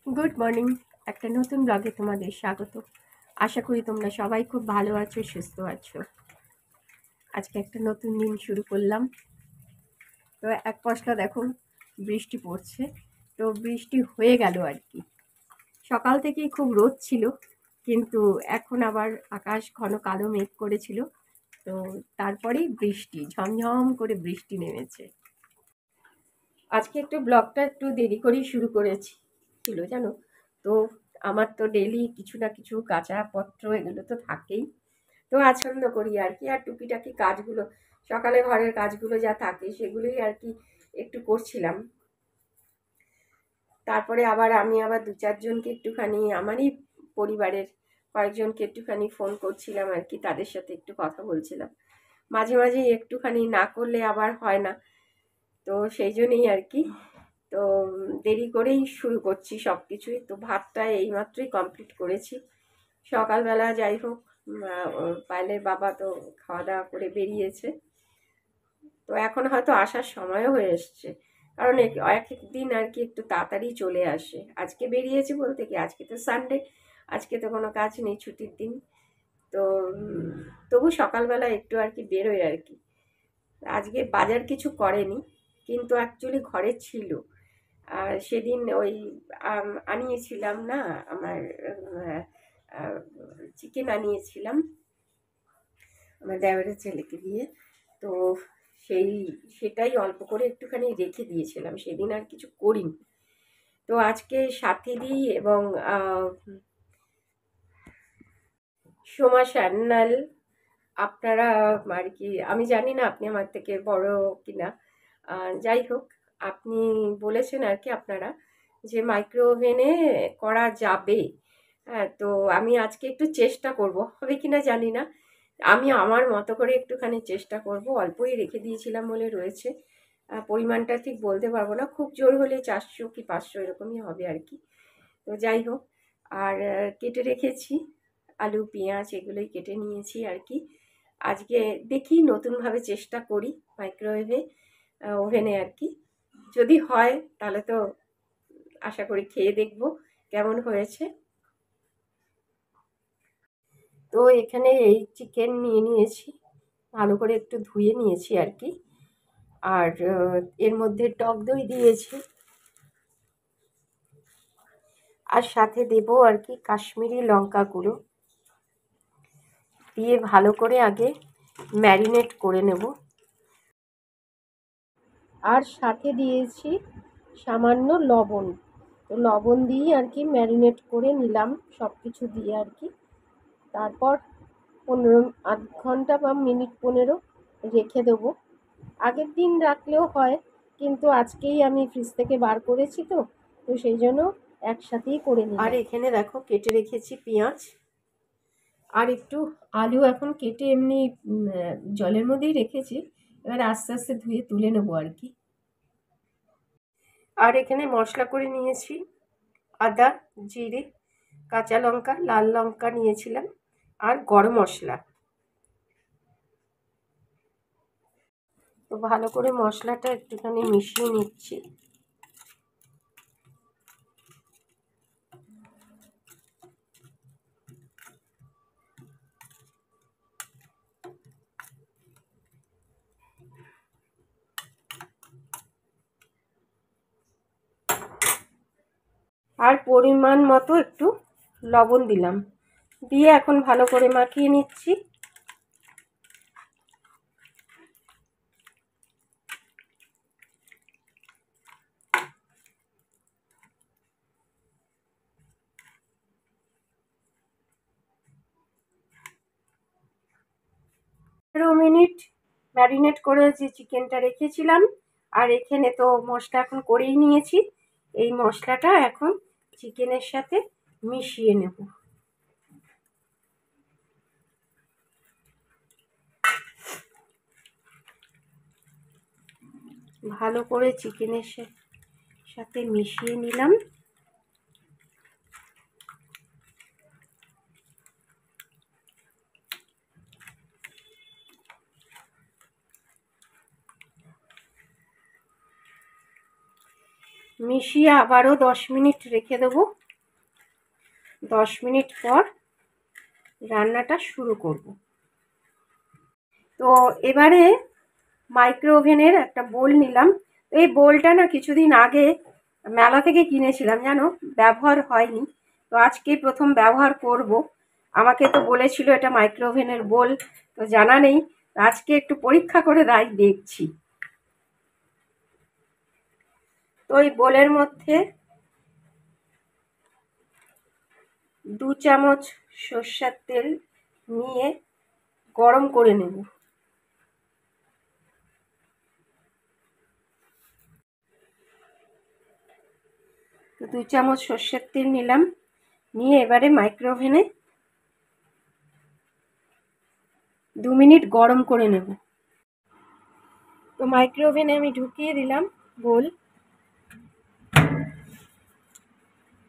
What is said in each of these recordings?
Good morning. একটা নতুন ব্লগে তোমাদের স্বাগত। আশা করি তোমরা সবাই খুব ভালো আছো, সুস্থ আছো। আজকে একটা নতুন দিন শুরু করলাম। তো এক পশলা দেখো বৃষ্টি পড়ছে। তো বৃষ্টি হয়ে গেল আর কি। সকাল থেকেই খুব রোদ ছিল, কিন্তু এখন আবার আকাশ ঘন কালো মেঘ করেছিল। তো তারপরেই বৃষ্টি, ঝমঝম করে বৃষ্টি নেমেছে। আজকে একটু ব্লগটা একটু দেরি করেই শুরু করেছি ছিল জানো তো। আমার তো ডেলি কিছু না কিছু কাঁচাপত্র এগুলো তো থাকেই। তো আছন্দ করি আর কি, আর টুকিটাকি কাজগুলো সকালে ঘরের কাজগুলো যা থাকে সেগুলোই আর কি একটু করছিলাম। তারপরে আমি আবার দু চারজনকে একটুখানি আমারই পরিবারের কয়েকজনকে একটুখানি ফোন করছিলাম আর কি, তাদের সাথে একটু কথা বলছিলাম। মাঝে মাঝে একটুখানি না করলে আবার হয় না, তো সেই জন্যই আর কি। তো দেরি করেই শুরু করছি সব কিছুই। তো ভাতটা এইমাত্রই কমপ্লিট করেছি সকালবেলা। যাই হোক, পায়েলের বাবা তো খাওয়া দাওয়া করে বেরিয়েছে। তো এখন হয়তো আসার সময়ও হয়ে এসছে, কারণ এক এক দিন আর কি একটু তাড়াতাড়ি চলে আসে। আজকে বেরিয়েছে বলতে কি, আজকে তো সানডে, আজকে তো কোনো কাজ নেই, ছুটির দিন। তো তবু সকালবেলা একটু আর কি বেরোয় আর কি। আজকে বাজার কিছু করেনি, কিন্তু অ্যাকচুয়ালি ঘরে ছিল। আর সেদিন ওই আনিয়েছিলাম না, আমার চিকেন আনিয়েছিলাম আমার দেওরের ছেলেকে দিয়ে। তো সেই সেটাই অল্প করে একটুখানি রেখে দিয়েছিলাম, সেদিন আর কিছু করিনি। তো আজকে সাথী দি এবং সোমা সান্যাল, আপনারা আর কি, আমি জানি না আপনি আমার থেকে বড় কিনা, যাই হোক, আপনি বলেছেন আর কি আপনারা যে মাইক্রো ওভেনে করা যাবে। হ্যাঁ, তো আমি আজকে একটু চেষ্টা করব, হবে কিনা জানি না। আমি আমার মতো করে একটুখানি চেষ্টা করব। অল্পই রেখে দিয়েছিলাম বলে রয়েছে, পরিমাণটা ঠিক বলতে পারবো না, খুব জোর হলে 400 কি 500 এরকমই হবে আর কি। তো যাই হোক, আর কেটে রেখেছি আলু পেঁয়াজ, এগুলোই কেটে নিয়েছি আর কি। আজকে দেখি নতুনভাবে চেষ্টা করি মাইক্রোওয়েভে, ওভেনে আর কি। যদি হয় তাহলে তো আশা করি খেয়ে দেখব কেমন হয়েছে। তো এখানে এই চিকেন নিয়ে নিয়েছি, ভালো করে একটু ধুয়ে নিয়েছি আর কি। আর এর মধ্যে টক দই দিয়েছি, আর সাথে দেব আর কি কাশ্মীরি লঙ্কা গুঁড়ো দিয়ে ভালো করে আগে ম্যারিনেট করে নেব। আর সাথে দিয়েছি সামান্য লবণ। তো লবণ দিয়ে আর কি ম্যারিনেট করে নিলাম সব কিছু দিয়ে আর কি। তারপর 15 আধ ঘন্টা বা মিনিট 15 রেখে দেবো। আগের দিন রাখলেও হয়, কিন্তু আজকেই আমি ফ্রিজ থেকে বার করেছি তো, তো সেই জন্য একসাথেই করে নিই। আর এখানে দেখো কেটে রেখেছি পেঁয়াজ আর একটু আলু, এখন কেটে এমনি জলের মধ্যেই রেখেছি। এবার আস্তে আস্তে ধুয়ে তুলে নেবো আর কি। আর এখানে মশলা করে নিয়েছি আদা, জিরে, কাঁচা লঙ্কা, লাল লঙ্কা নিয়েছিলাম, আর গরম মশলা। তো ভালো করে মশলাটা একটুখানি মিশিয়ে নিচ্ছি। আর পরিমাণ মতো একটু লবণ দিলাম, দিয়ে এখন ভালো করে মাখিয়ে নিচ্ছি। মিনিট ম্যারিনেট করে যে চিকেনটা রেখেছিলাম, আর এখানে তো মশলা এখন করেই নিয়েছি। এই মশলাটা এখন চিকেনের সাথে মিশিয়ে নেব। ভালো করে চিকেনের সাথে মিশিয়ে নিলাম। মিশিয়ে আবারও 10 মিনিট রেখে দেবো। 10 মিনিট পর রান্নাটা শুরু করব। তো এবারে মাইক্রো ওভেনের একটা বোল নিলাম। এই বোলটা না কিছুদিন আগে মেলা থেকে কিনেছিলাম, জানো, ব্যবহার হয়নি। তো আজকে প্রথম ব্যবহার করব। আমাকে তো বলেছিল এটা মাইক্রো ওভেনের বোল, তো জানা নেই। আজকে একটু পরীক্ষা করে দেখছি। তো এই বোলের মধ্যে 2 চামচ সরষের তেল নিয়ে গরম করে নেব। তো 2 চামচ সরষের তেল নিলাম, নিয়ে এবারে মাইক্রো ওভেনে 2 মিনিট গরম করে নেব। তো মাইক্রো ওভেনে আমি ঢুকিয়ে দিলাম বোল।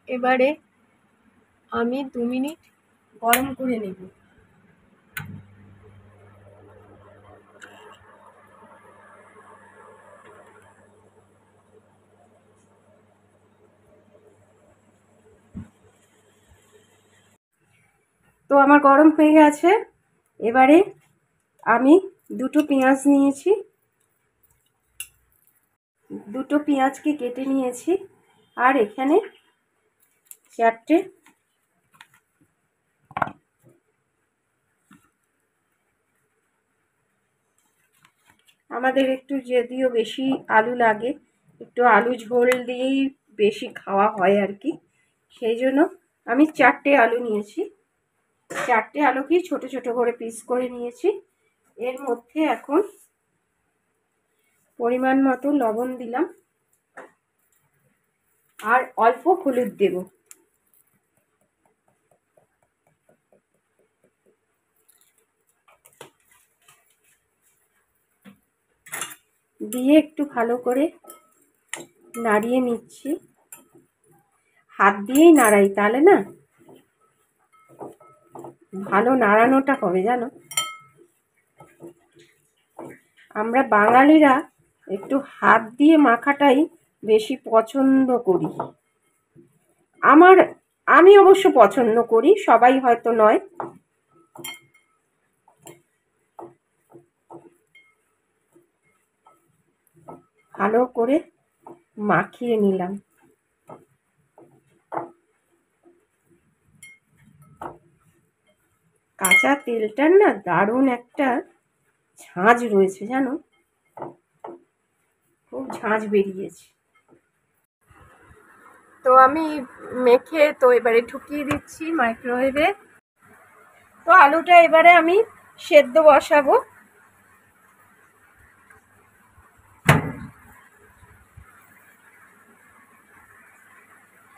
এবারে আমি 2 মিনিট গরম করে নেব। তো আমার গরম হয়ে গেছে। এবারে আমি 2টো পেঁয়াজ নিয়েছি, 2টো পেঁয়াজকে কেটে নিয়েছি। আর এখানে 4টে আমাদের একটু যদিও বেশি আলু লাগে, একটু আলু ঝোল দিয়েই বেশি খাওয়া হয় আর কি, সেই জন্য আমি 4টে আলু নিয়েছি। 4টে আলুকে ছোট ছোট করে পিস করে নিয়েছি। এর মধ্যে এখন পরিমাণ মতো লবণ দিলাম আর অল্প হলুদ দেব। দিয়ে একটু ভালো করে নাড়িয়ে নিচ্ছি। হাত দিয়েই নাড়াই, তাহলে না ভালো নাড়ানোটা হবে, জানো। আমরা বাঙালিরা একটু হাত দিয়ে মাখাটাই বেশি পছন্দ করি। আমি অবশ্য পছন্দ করি, সবাই হয়তো নয়। ভালো করে মাখিয়ে নিলাম। কাঁচা তেলটার না দারুণ একটা ঝাঁঝ রয়েছে, জানো, খুব ঝাঁঝ বেরিয়েছে। তো আমি মেখে তো এবারে ঢুকিয়ে দিচ্ছি মাইক্রোওয়েভে। তো আলুটা এবারে আমি সেদ্ধ বসাবো।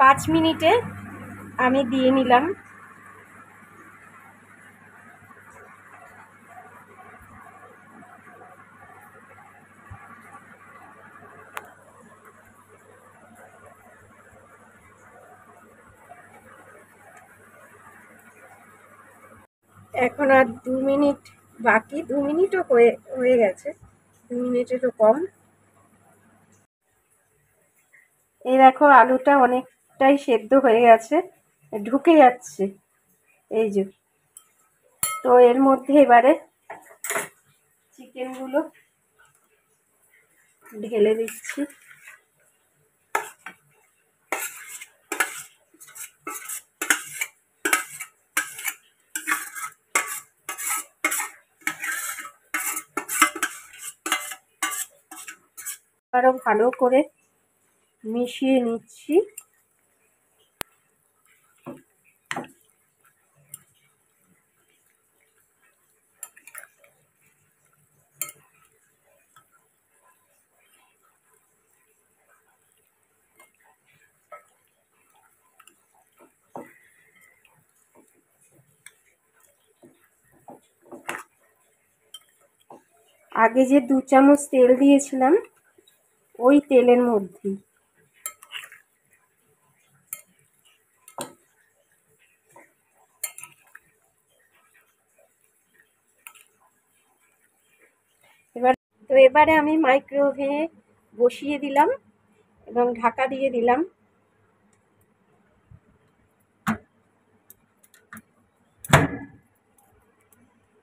5 মিনিটে আমি দিয়ে নিলাম। এখন আর 2 মিনিট বাকি। 2 মিনিটও হয়ে গেছে, 2 মিনিটেরও কম। এই দেখো আলুটা অনেকটাই সেদ্ধ হয়ে গেছে, ঢুকে যাচ্ছে, এই যে। তো এর মধ্যে এবারে চিকেনগুলো ঢেলে দিচ্ছি। আরো ভালো করে মিশিয়ে নিচ্ছি। আগে যে 2 চামচ তেল দিয়েছিলাম ওই তেলের মধ্যেই এবারে আমি মাইক্রোওভেনে বসিয়ে দিলাম। এবং ঢাকা দিয়ে দিলাম।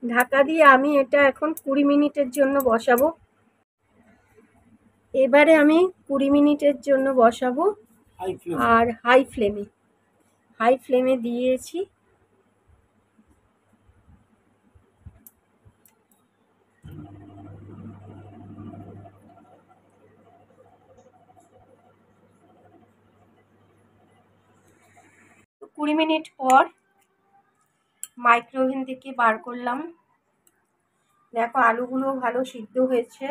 ঢাকা দিয়ে আমি এটা এখন 20 মিনিটের জন্য বসাবো। এবারে আমি 20 মিনিটের জন্য বসাবো, আর হাই ফ্লেমে দিয়েছি। তো 20 মিনিট পর মাইক্রোওভেন থেকে বার করলাম। দেখো আলুগুলো ভালো সিদ্ধ হয়েছে,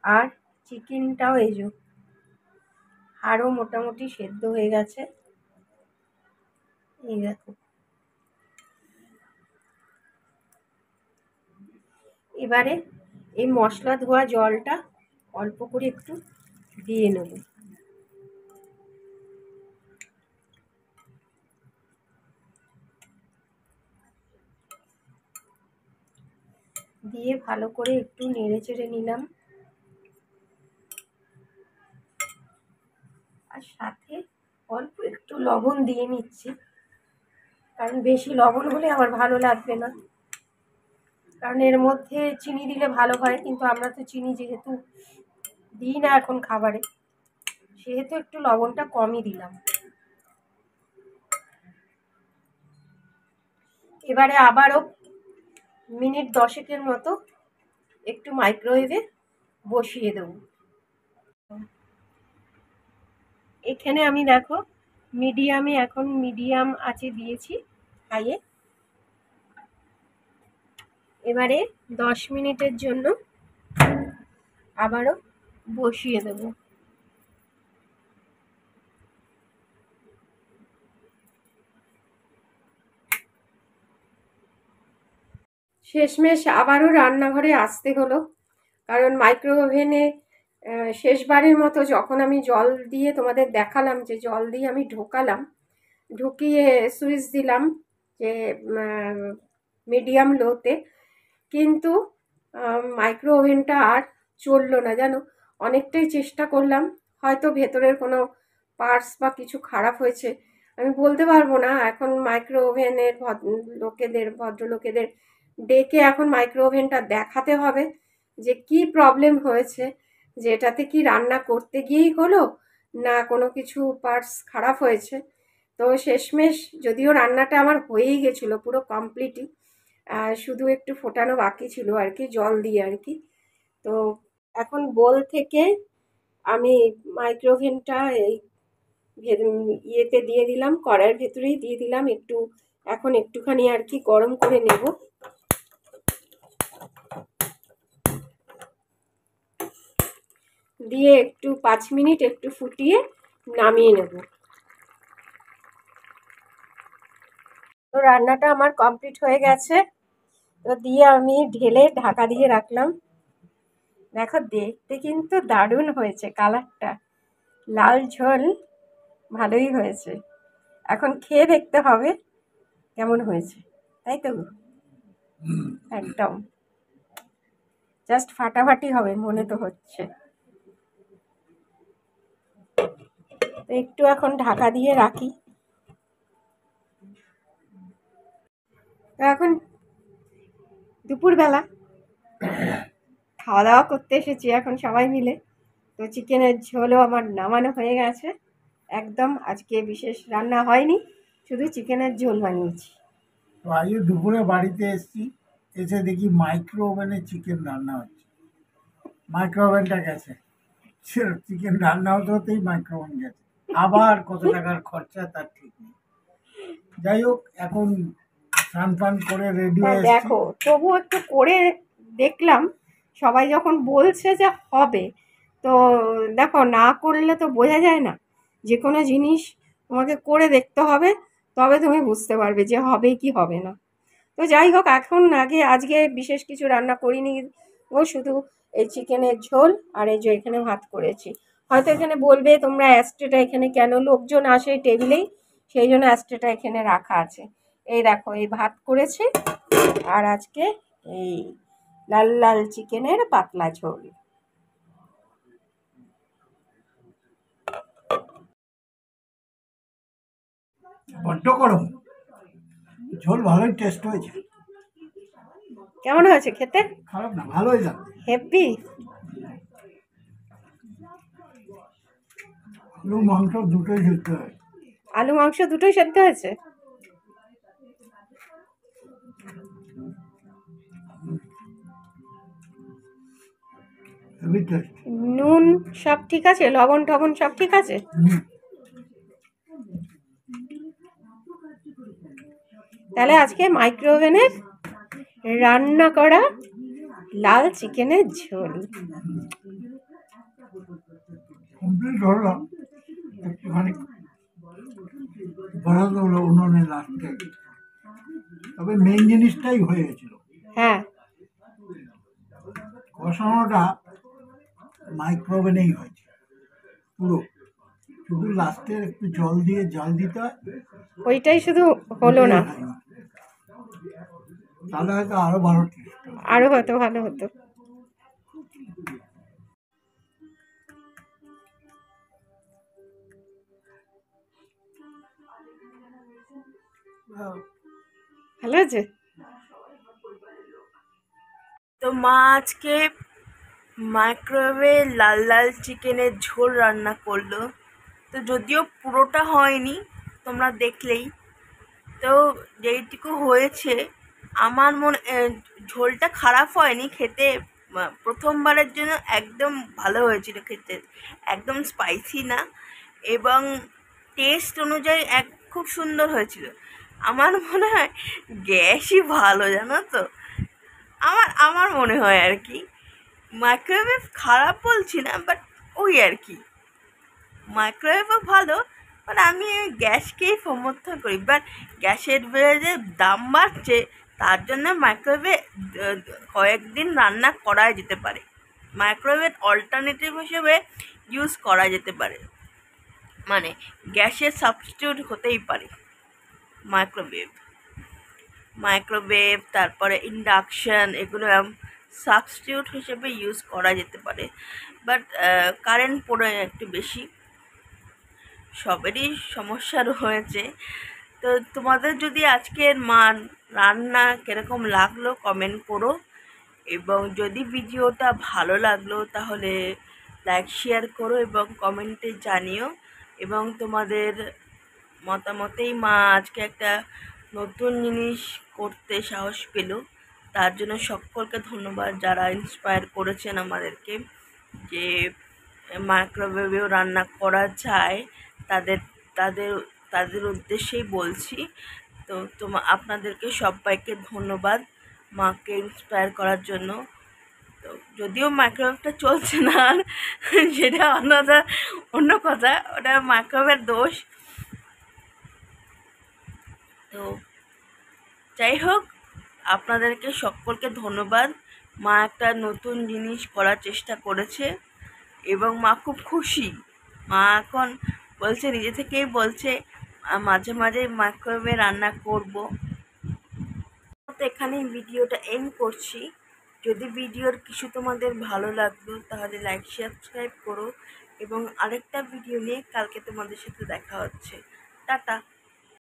আর চিকেনটাও এই যে আরও মোটামুটি সেদ্ধ হয়ে গেছে। এই দেখো, এবারে এই মশলা ধোয়া জলটা অল্প করে একটু দিয়ে নেব। দিয়ে ভালো করে একটু নেড়ে চেড়ে নিলাম, আর সাথে অল্প একটু লবণ দিয়ে নিচ্ছি, কারণ বেশি লবণ হলে আমার ভালো লাগবে না। কারণ এর মধ্যে চিনি দিলে ভালো হয়, কিন্তু আমরা তো চিনি যেহেতু দিই না এখন খাবারে, সেহেতু একটু লবণটা কমই দিলাম। এবারে আবারও মিনিট 10 মতো একটু মাইক্রোওয়েভে বসিয়ে দেব। এখানে আমি দেখো মিডিয়াম আঁচে দিয়েছি, হাইয়ে। এবারে 10 মিনিটের জন্য আবারও বসিয়ে দেব। শেষমেশ আবারও রান্নাঘরে আসতে হলো, কারণ মাইক্রোওভেনে শেষবারের মতো যখন আমি জল দিয়ে তোমাদের দেখালাম যে জল দিয়ে আমি ঢুকিয়ে সুইচ দিলাম যে মিডিয়াম লোতে, কিন্তু মাইক্রোওভেনটা আর চললো না জানো। অনেকটাই চেষ্টা করলাম, হয়তো ভেতরের কোনো পার্টস বা কিছু খারাপ হয়েছে, আমি বলতে পারবো না। এখন মাইক্রোওভেনের ভদ্রলোকেদের ডেকে এখন মাইক্রোওভেনটা দেখাতে হবে যে কি প্রবলেম হয়েছে, যে এটাতে কি রান্না করতে গিয়েই হলো না কোনো কিছু পার্টস খারাপ হয়েছে। তো শেষমেশ যদিও রান্নাটা আমার হয়েই গেছিলো পুরো কমপ্লিটই, শুধু একটু ফোটানো বাকি ছিল আর কি, জল দিয়ে আর কি। তো এখন বোল থেকে আমি মাইক্রোওভেনটা এই ইয়েতে দিয়ে দিলাম, কড়াইয়ের ভেতরেই দিয়ে দিলাম একটু। এখন একটুখানি আর কি গরম করে নেব। দিয়ে একটু 5 মিনিট একটু ফুটিয়ে নামিয়ে নেব। তো রান্নাটা আমার কমপ্লিট হয়ে গেছে। তো দিয়ে আমি ঢেলে ঢাকা দিয়ে রাখলাম। দেখো দেখতে কিন্তু দারুণ হয়েছে, কালারটা লাল ঝোল ভালোই হয়েছে। এখন খেয়ে দেখতে হবে কেমন হয়েছে, তাই তো? একদম জাস্ট ফাটাফাটি হবে মনে তো হচ্ছে। তো একটু এখন ঢাকা দিয়ে রাখি। তো এখন দুপুরবেলা খাওয়া দাওয়া করতে এসেছি এখন সবাই মিলে। তো চিকেনের ঝোলও আমার নামানো হয়ে গেছে একদম। আজকে বিশেষ রান্না হয়নি, শুধু চিকেনের ঝোল বানিয়েছি। তো আজকে দুপুরে বাড়িতে এসেছি, এসে দেখি মাইক্রো ওভেনে চিকেন রান্না হচ্ছে। মাইক্রো ওভেনটা গেছে, চিকেন রান্না হতে হতেই মাইক্রো ওভেন গেছে। আবার কত টাকার খরচা তার ঠিক নেই। যাই হোক, এখন স্নান ফান করে রেডি হয়ে এসেছি। দেখো তবু একটু করে দেখলাম, সবাই যখন বলছে যে হবে, তো দেখো না করলে তো বোঝা যায় না। যে কোনো জিনিস তোমাকে করে দেখতে হবে, তবে তুমি বুঝতে পারবে যে হবে কি হবে না। তো যাই হোক, এখন আজকে বিশেষ কিছু রান্না করিনি, ও শুধু এই চিকেনের ঝোল আর এই যে এখানে ভাত করেছি। হয়তো এখানে বলবে তোমরা অ্যাস্ট্রেটা এখানে কেন, লোকজন আসে টেবিলেই, সেই জন্য অ্যাস্ট্রেটা এখানে রাখা আছে। এই দেখো এই ভাত করেছি, আর আজকে এই লাল লাল চিকেনের পাতলা ঝোল। বড্ড গরম, ঝোল ভালোই টেস্ট হয়েছে। কেমন হয়েছে খেতে? খারাপ না, ভালোই লাগে। হেভি। আলু মাংস দুটোই খেতে হয়। আলু মাংস দুটোই সেদ্ধ হয়েছে। Heavy taste. নুন সব ঠিক আছে? লবণ টবণ সব ঠিক আছে? তাহলে আজকে মাইক্রো ওভেনের রান্না করা লাল চিকেনের ঝোল। কমপ্লিট হলো, একটুখানি বসাতে হলো উনুনে লাস্টে, তবে মেন জিনিসটাই হয়ে গেছিল। হ্যাঁ, কষানোটা মাইক্রোওভেনেই হয়েছে পুরো, শুধু লাস্টে একটু জল দিয়ে জাল দিতে হয়। ওইটাই শুধু হলো না, তাহলে হয়তো আরো ভালো টেস্ট। আরো হয়তো ভালো হতো। ভালো আছে। তো মা আজকে মাইক্রোওয়েভে লাল লাল চিকেনের ঝোল রান্না করলো। তো যদিও পুরোটা হয়নি, তোমরা দেখলেই তো, যেইটুকু হয়েছে আমার ঝোলটা খারাপ হয়নি খেতে। প্রথমবারের জন্য একদম ভালো হয়েছিল খেতে, একদম স্পাইসি না, এবং টেস্ট অনুযায়ী খুব সুন্দর হয়েছিল। আমার মনে হয় গ্যাসই ভালো, জানো তো, আমার আমার মনে হয় আর কি। মাইক্রোওয়েভ খারাপ বলছি না, বাট ওই আর কি, মাইক্রোওয়েভও ভালো, বাট আমি গ্যাসকেই সমর্থন করি। বাট গ্যাসের যে দাম বাড়ছে, তার জন্য মাইক্রোওয়েভে কয়েকদিন রান্না করা যেতে পারে, মাইক্রোওয়েভ অল্টারনেটিভ হিসেবে ইউজ করা যেতে পারে, মানে গ্যাসের সাবস্টিটিউট হতেই পারে মাইক্রোওয়েভ তারপরে ইন্ডাকশান, এগুলো সাবস্টিটিউট হিসেবে ইউজ করা যেতে পারে। বাট কারেন্ট পড়ে একটু বেশি, সবেরই সমস্যা রয়েছে। তো তোমাদের যদি আজকের রান্না কীরকম লাগলো কমেন্ট করো, এবং যদি ভিডিওটা ভালো লাগলো তাহলে লাইক শেয়ার করো এবং কমেন্টে জানিও। এবং তোমাদের মতামতেই মা আজকে একটা নতুন জিনিস করতে সাহস পেল, তার জন্য সকলকে ধন্যবাদ যারা ইন্সপায়ার করেছেন আমাদেরকে যে মাইক্রোওয়েভেও রান্না করা যায়, তাদের তাদের তাদের উদ্দেশ্যেই বলছি। তো আপনাদেরকে সবাইকে ধন্যবাদ মাকে ইন্সপায়ার করার জন্য। তো যদিও মাইক্রোওয়েভটা চলছে না, সেটা অন্য কথা, ওটা মাইক্রোওয়েভের দোষ। তো যাই হোক, আপনাদেরকে সকলকে ধন্যবাদ। মা একটা নতুন জিনিস করার চেষ্টা করেছে এবং মা খুব খুশি। মা এখন বলছে, নিজে থেকেই বলছে মাঝে মাঝে মাইক্রোওয়েভে রান্না করব। তো এখানেই ভিডিওটা এন্ড করছি। যদি ভিডিওর কিছু তোমাদের ভালো লাগলো তাহলে লাইক সাবস্ক্রাইব করো, এবং আরেকটা ভিডিও নিয়ে কালকে তোমাদের সাথে দেখা হচ্ছে। টাটা।